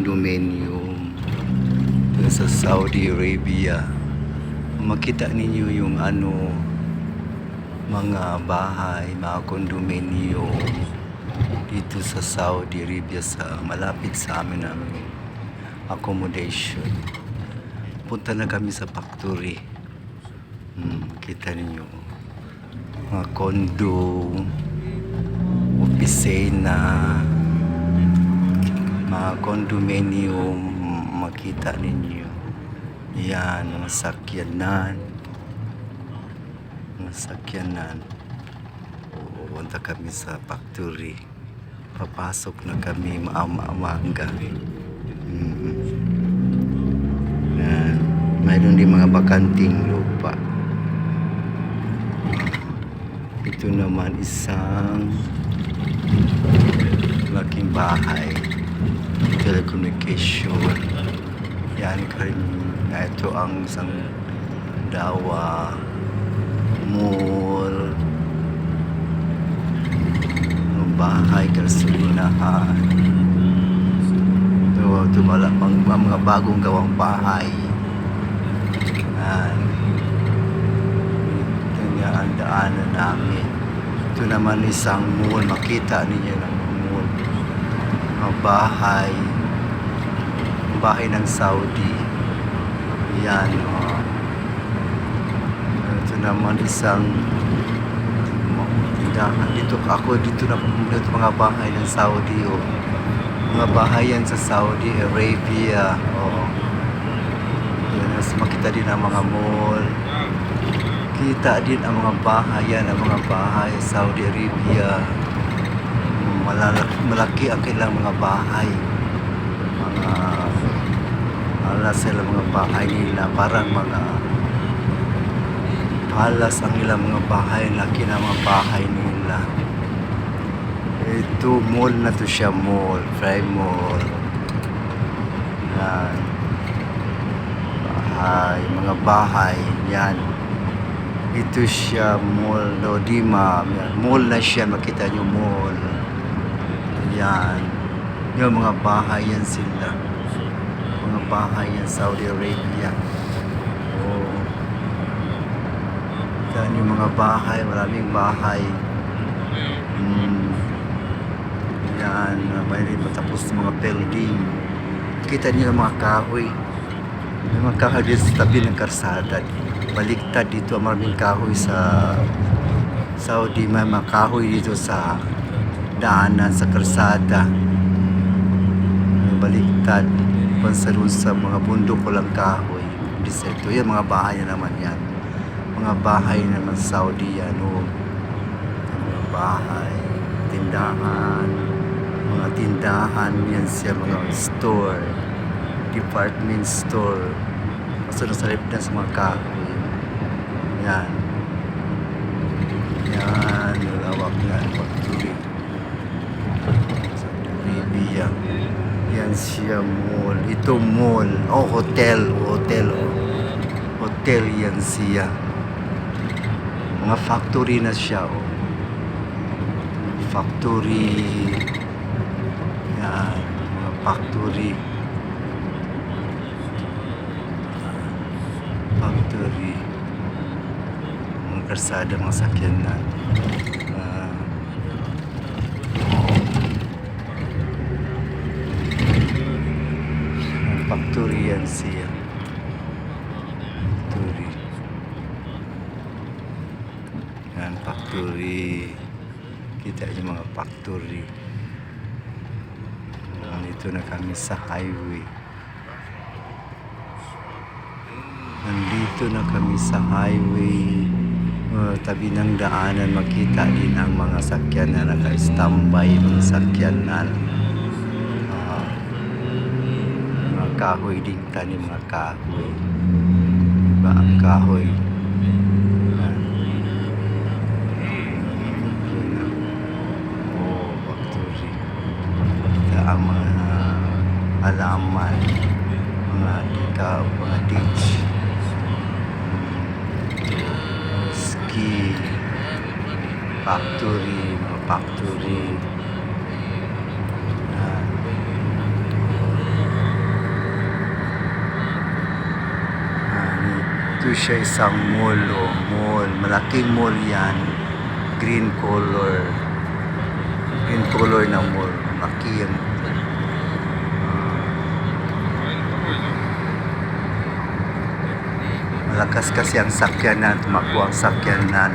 condominium dun sa Saudi Arabia. Makita ninyo yung mga bahay, mga condominium dito sa Saudi Arabia, sa malapit sa amin accommodation. Punta na kami sa factory. Kita ninyo mga condo, opisina, mga condominium. Makita ninyo yan, mga sakyanan. Pupunta kami sa factory. Papasok na kami maaga. Yan. Mayroon din mga bakanting lupa. Ito naman isang laking bahay, telecommunication. Yan karin. Ito ang isang dawa, mall, bahay, gasolinahan. Ito mga bagong gawang bahay. Yan. Ito nga ang daanan namin. Ito naman isang mall. Makita ninyo ng mall. Mga bahay ng Saudi. Yan. Ito naman isang tindahan. Dito na pumunta mga bahay ng Saudi. Mga bahay yan sa Saudi Arabia. Yan. Makita din ang mga mall. Kita din ang mga bahay yan, ang mga bahay sa Saudi Arabia. Malaki ang kailang mga bahay. Sila mga bahay nila, parang mga palas ang ilang mga bahay. Laki na mga bahay nila. Ito mall na to siya, mall, Fry Mall. Yan. Mga bahay yan. Ito siya, mall Lodima. Mall na siya, makita nyo, mall. Yan. Yung mga bahay yan sila. Mga bahay yan, Saudi Arabia. Yan yung mga bahay, maraming bahay. Yan, mayroon matapos mga building. Kita niyo yung mga kahoy. May mga kahoy dito sa tabi ng karsada. Baliktad dito, maraming kahoy sa Saudi. May mga kahoy dito sa daanan, sa karsada. Baliktad. Pansalun sa mga bundok ko lang kahoy. Ito yung mga bahay na naman yan. Mga bahay naman sa Saudi yan. Mga bahay, tindahan, mga tindahan yan siya, mga store, department store. Masunod sa lip na sa mga kahoy. Yan. Yan, lawak nga factory. Saudi Arabia. Yan siya, mall. Ito mall. Hotel yan siya. Mga factory na siya. Factory. Yan. Mga factory. Mga karsada, mga sakyanan. Factory yan siya. Factory. Yan, factory. Kita yung mga factory. Nandito na kami sa highway. Nandito na kami sa highway. Tabi ng daanan, makita din ang mga sakyanan na naka-standby, mga sakyanan. Kahoy din, tanim mga kahoy. Diba ang kahoy? Factory. Ito ang mga halaman, mga ikaw, mga ditch, ski, factory, mga factory. Ito siya isang mall, oh, mall. Malaking mall yan. Green color. Green color na mall. Malaki yan. Malakas kasi ang sakyanan. Tumakbo ang sakyanan.